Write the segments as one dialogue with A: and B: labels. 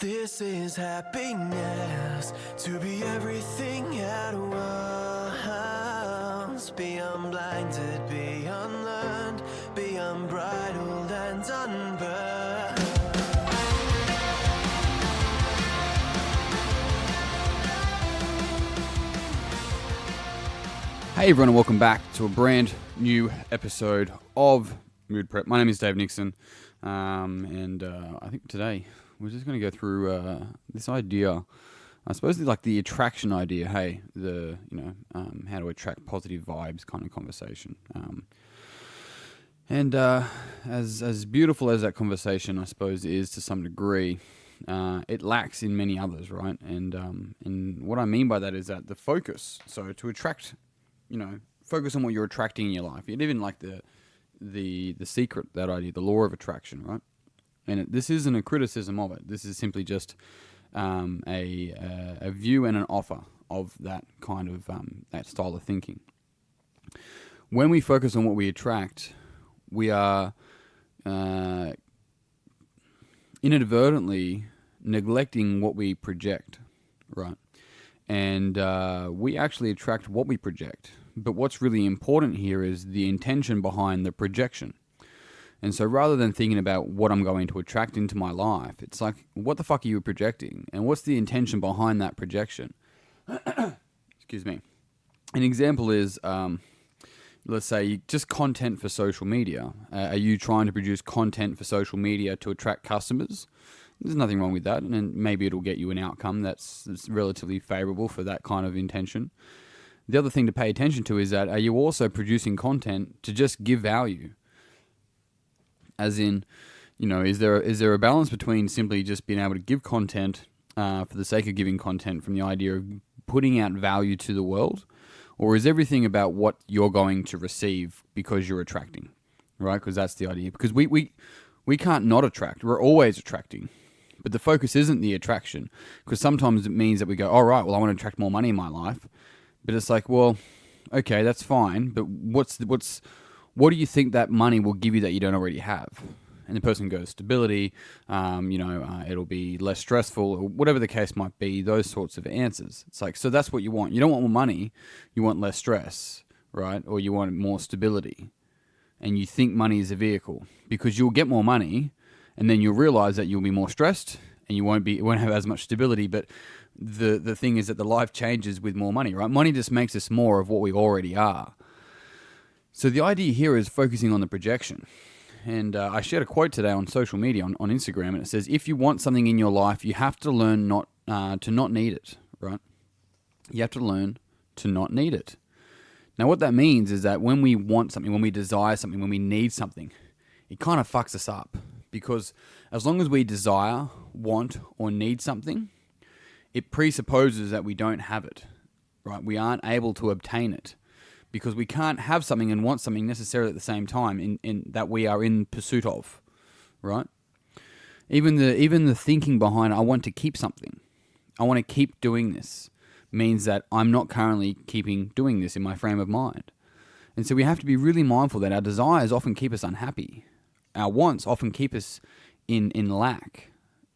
A: This is happiness, to be everything at once. Be unblinded, be unlearned, be unbridled and unburned.
B: Hey everyone, and welcome back to a brand new episode of Mood Prep. My name is Dave Nixon, and I think today we're just going to go through this idea. I suppose it's like the attraction idea. Hey, how to attract positive vibes kind of conversation. And as beautiful as that conversation, I suppose, is to some degree, it lacks in many others, right? And what I mean by that is that the focus. So to attract, focus on what you're attracting in your life. You'd even like the secret, that idea, the law of attraction, right? And this isn't a criticism of it. This is simply just a view and an offer of that kind of that style of thinking. When we focus on what we attract, we are inadvertently neglecting what we project, right? And we actually attract what we project. But what's really important here is the intention behind the projection. And so rather than thinking about what I'm going to attract into my life, it's like, what the fuck are you projecting? And what's the intention behind that projection? Excuse me. An example is, let's say, just content for social media. Are you trying to produce content for social media to attract customers? There's nothing wrong with that, and maybe it'll get you an outcome that's relatively favorable for that kind of intention. The other thing to pay attention to is that, are you also producing content to just give value? As in, is there a balance between simply just being able to give content for the sake of giving content from the idea of putting out value to the world? Or is everything about what you're going to receive because you're attracting, right? Because that's the idea. Because we can't not attract. We're always attracting. But the focus isn't the attraction. Because sometimes it means that we go, all right, well, I want to attract more money in my life. But it's like, well, okay, that's fine. But what do you think that money will give you that you don't already have? And the person goes, stability, it'll be less stressful, or whatever the case might be, those sorts of answers. It's like, so that's what you want. You don't want more money, you want less stress, right? Or you want more stability. And you think money is a vehicle because you'll get more money and then you'll realize that you'll be more stressed and you won't have as much stability. But the thing is that the life changes with more money, right? Money just makes us more of what we already are. So the idea here is focusing on the projection. And I shared a quote today on social media, on Instagram, and it says, if you want something in your life, you have to learn to not need it, right? You have to learn to not need it. Now what that means is that when we want something, when we desire something, when we need something, it kind of fucks us up. Because as long as we desire, want, or need something, it presupposes that we don't have it, right? We aren't able to obtain it. Because we can't have something and want something necessarily at the same time in that we are in pursuit of, right? Even the thinking behind, I want to keep something, I want to keep doing this, means that I'm not currently doing this in my frame of mind. And so we have to be really mindful that our desires often keep us unhappy. Our wants often keep us in lack.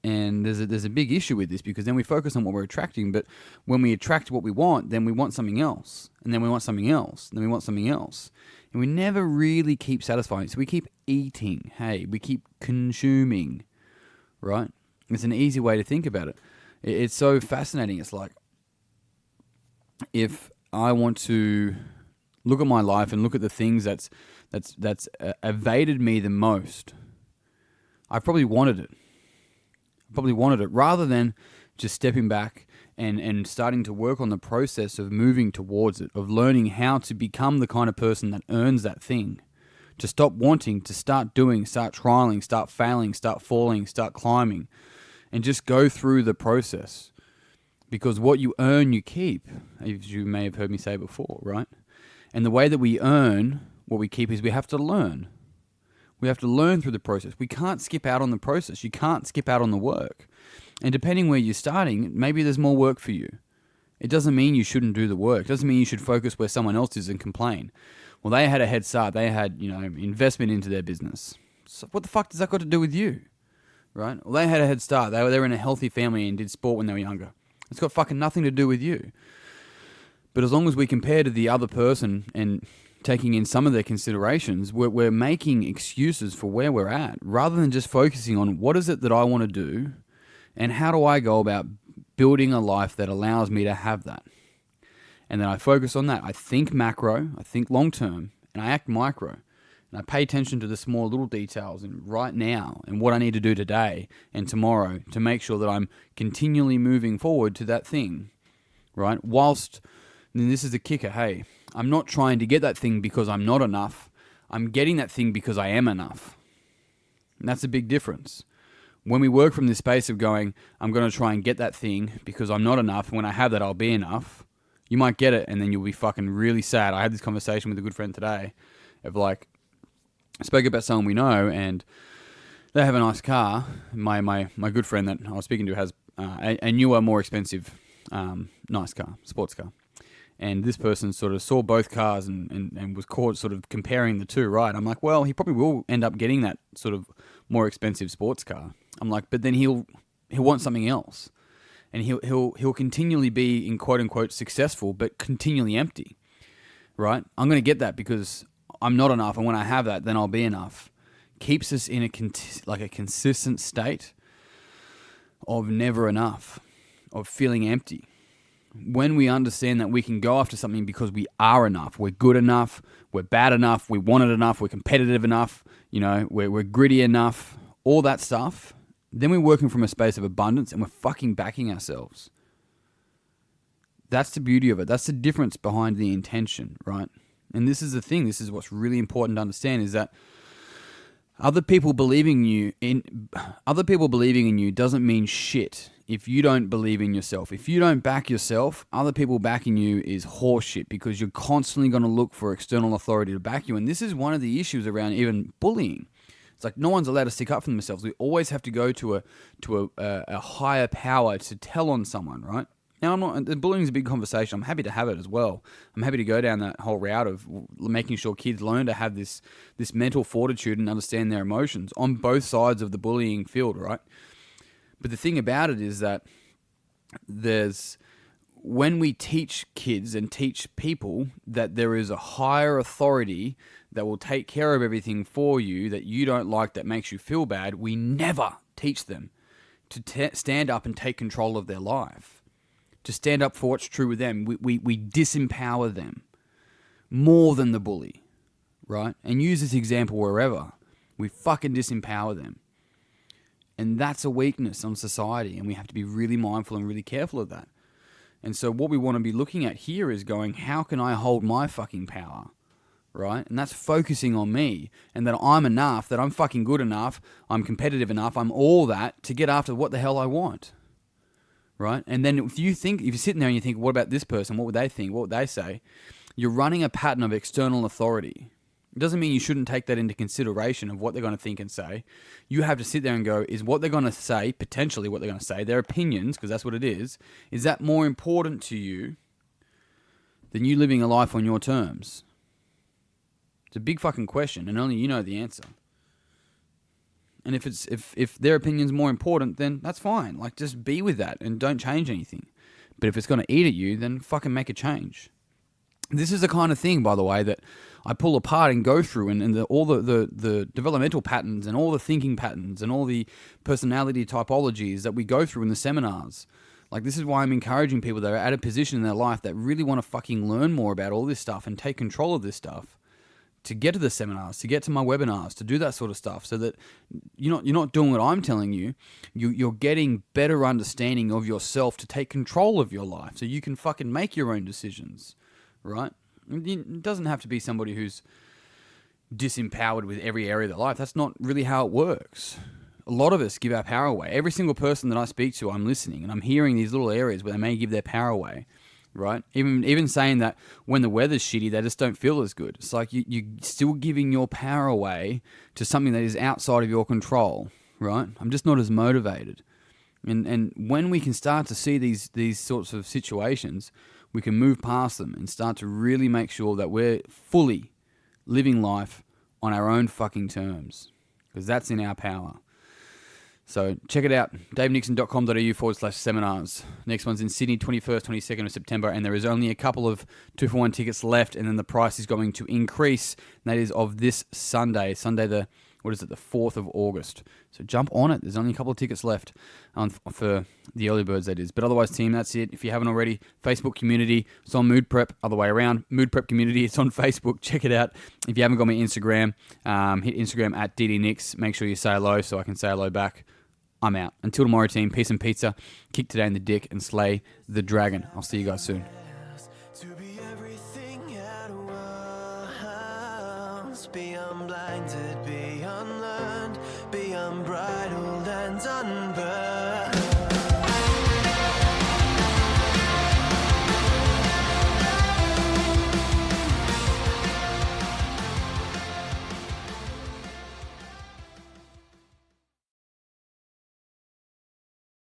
B: And there's a big issue with this because then we focus on what we're attracting, but when we attract what we want, then we want something else, and then we want something else, and then we want something else. And we never really keep satisfying. So we keep eating, we keep consuming, right? It's an easy way to think about it. It's so fascinating. It's like, if I want to look at my life and look at the things that's evaded me the most, I probably wanted it. Rather than just stepping back and starting to work on the process of moving towards it, of learning how to become the kind of person that earns that thing, to stop wanting, to start doing, start trialing, start failing, start falling, start climbing, and just go through the process. Because what you earn, you keep, as you may have heard me say before, right? And the way that we earn what we keep is we have to learn. We have to learn through the process. We can't skip out on the process. You can't skip out on the work. And depending where you're starting, maybe there's more work for you. It doesn't mean you shouldn't do the work. It doesn't mean you should focus where someone else is and complain. Well, they had a head start. They had, investment into their business. So what the fuck does that got to do with you? right? Well, they had a head start. They were in a healthy family and did sport when they were younger. It's got fucking nothing to do with you. But as long as we compare to the other person and taking in some of their considerations, we're making excuses for where we're at rather than just focusing on what is it that I want to do and how do I go about building a life that allows me to have that. And then I focus on that. I think macro, I think long term, and I act micro. And I pay attention to the small little details and right now and what I need to do today and tomorrow to make sure that I'm continually moving forward to that thing, right? Whilst, and this is the kicker, hey, I'm not trying to get that thing because I'm not enough. I'm getting that thing because I am enough. And that's a big difference. When we work from this space of going, I'm going to try and get that thing because I'm not enough. When I have that, I'll be enough. You might get it and then you'll be fucking really sad. I had this conversation with a good friend today of like, I spoke about someone we know and they have a nice car. My good friend that I was speaking to has a newer, more expensive, nice car, sports car. And this person sort of saw both cars and was caught sort of comparing the two, right? I'm like, well, he probably will end up getting that sort of more expensive sports car. I'm like, but then he'll want something else. And he'll continually be in quote unquote successful, but continually empty, right? I'm going to get that because I'm not enough, and when I have that, then I'll be enough. Keeps us in a consistent state of never enough, of feeling empty. When we understand that we can go after something because we are enough, we're good enough, we're bad enough, we want it enough, we're competitive enough, we're gritty enough, all that stuff, then we're working from a space of abundance and we're fucking backing ourselves. That's the beauty of it. That's the difference behind the intention, right? And this is the thing, this is what's really important to understand is that other people believing in you doesn't mean shit if you don't believe in yourself. If you don't back yourself, other people backing you is horseshit because you're constantly going to look for external authority to back you. And this is one of the issues around even bullying. It's like no one's allowed to stick up for themselves. We always have to go to a higher power to tell on someone, right? Now, bullying is a big conversation. I'm happy to have it as well. I'm happy to go down that whole route of making sure kids learn to have this mental fortitude and understand their emotions on both sides of the bullying field, right? But the thing about it is that when we teach kids and teach people that there is a higher authority that will take care of everything for you that you don't like, that makes you feel bad, we never teach them to stand up and take control of their life. To stand up for what's true with them. We disempower them more than the bully, right? And use this example wherever. We fucking disempower them. And that's a weakness on society, and we have to be really mindful and really careful of that. And so what we want to be looking at here is going, how can I hold my fucking power, right? And that's focusing on me, and that I'm enough, that I'm fucking good enough, I'm competitive enough, I'm all that to get after what the hell I want. Right? And then if you're sitting there and you think, what about this person? What would they think? What would they say? You're running a pattern of external authority. It doesn't mean you shouldn't take that into consideration of what they're going to think and say. You have to sit there and go, is what they're going to say, potentially what they're going to say, their opinions, because that's what it is that more important to you than you living a life on your terms? It's a big fucking question, and only you know the answer. And if their opinion's more important, then that's fine. Like, just be with that and don't change anything. But if it's going to eat at you, then fucking make a change. This is the kind of thing, by the way, that I pull apart and go through, and all the developmental patterns and all the thinking patterns and all the personality typologies that we go through in the seminars. Like, this is why I'm encouraging people that are at a position in their life that really want to fucking learn more about all this stuff and take control of this stuff, to get to the seminars, to get to my webinars, to do that sort of stuff, so that you're not doing what I'm telling you. You're getting better understanding of yourself to take control of your life, so you can fucking make your own decisions, right? It doesn't have to be somebody who's disempowered with every area of their life. That's not really how it works. A lot of us give our power away. Every single person that I speak to, I'm listening, and I'm hearing these little areas where they may give their power away. Right? Even saying that when the weather's shitty, they just don't feel as good. It's like you're still giving your power away to something that is outside of your control, right? I'm just not as motivated. And when we can start to see these sorts of situations, we can move past them and start to really make sure that we're fully living life on our own fucking terms, because that's in our power. So check it out, davenixon.com.au/seminars. Next one's in Sydney, 21st, 22nd of September, and there is only a couple of 2-for-1 tickets left, and then the price is going to increase, and that is of this Sunday, the 4th of August. So jump on it. There's only a couple of tickets left for the early birds, that is. But otherwise, team, that's it. If you haven't already, Facebook community, it's on Mood Prep, other way around. Mood Prep community, it's on Facebook. Check it out. If you haven't got my Instagram, hit Instagram at ddnix. Make sure you say hello so I can say hello back. I'm out. Until tomorrow, team. Peace and pizza. Kick today in the dick and slay the dragon. I'll see you guys soon.
A: to be everything at once. Be unblinded, be unlearned, be unbridled and unburned.